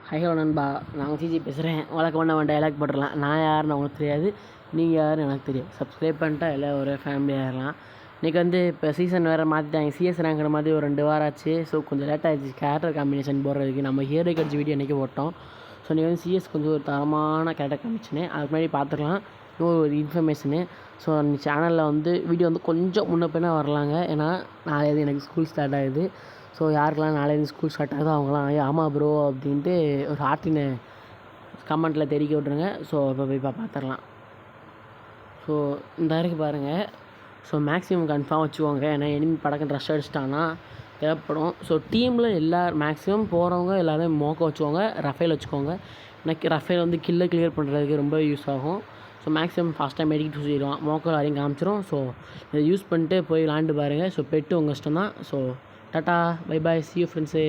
Hello நண்பா, நான் CG பேசுகிறேன். வழக்கமாக நம்ம டைலாக் போட்டுடலாம். நான் யாருன்னு உங்களுக்கு தெரியாது, நீங்கள் யாருன்னு எனக்கு தெரியும். சப்ஸ்கிரைப் பண்ணிட்டா எல்லாம் ஒரு ஃபேமிலி ஆகிடலாம். இன்றைக்கி இப்போ சீசன் வேறு மாற்றிட்டாங்க. சிஎஸ் ரேங்கிற மாதிரி ஒரு 2 வாரம் ஆச்சு. ஸோ கொஞ்சம் லேட் ஆகிடுச்சு கேரக்டர் காம்பினேஷன் போடுறதுக்கு. நம்ம ஹீரோ கட்சி வீடியோ இன்றைக்கி போட்டோம். ஸோ நீங்கள் சிஎஸ் கொஞ்சம் ஒரு தரமான கேரக்டர் காமிச்சினு அதுக்கு முன்னாடி பார்த்துக்கலாம். இன்னும் ஒரு இன்ஃபர்மேஷனு. ஸோ அந்த சேனலில் வீடியோ கொஞ்சம் முன்ன பின்ன வரலாங்க. ஏன்னா நாளைக்கு எனக்கு ஸ்கூல் ஸ்டார்ட் ஆகுது. ஸோ யாருக்கெல்லாம் நாளைக்கு ஸ்கூல் ஸ்டார்ட் ஆகுதோ அவங்களாம் ஆமாம் ப்ரோ அப்படின்ட்டு ஒரு ஹார்ட்டின்னு கமெண்ட்டில் தெரிவிக்க விட்ருங்க. ஸோ இப்போ போய் பார்த்துடலாம். ஸோ இந்த வரைக்கும் பாருங்கள். ஸோ மேக்ஸிமம் கன்ஃபார்ம் வச்சுக்கோங்க. ஏன்னா எனிமி படக்குன்னு ரஷ் அடிச்சிட்டாங்கன்னா தேவைப்படும். ஸோ டீமில் மேக்ஸிமம் போகிறவங்க எல்லோரும் மோக்க வச்சுக்கோங்க, ரஃபேல் வச்சுக்கோங்க. எனக்கு ரஃபேல் கில்லை கிளியர் பண்ணுறதுக்கு ரொம்ப யூஸ் ஆகும். ஸோ மேக்ஸிமம் ஃபாஸ்ட்டாக மெடிக்கிட்டு சொல்லிடுவான், மோக்கல் அதையும் காமிச்சிடும். ஸோ இதை யூஸ் பண்ணிட்டு போய் விளாண்டு பாருங்கள். ஸோ பெட்டு உங்கள் இஷ்டம் தான். So tata, bye bye, see you friends.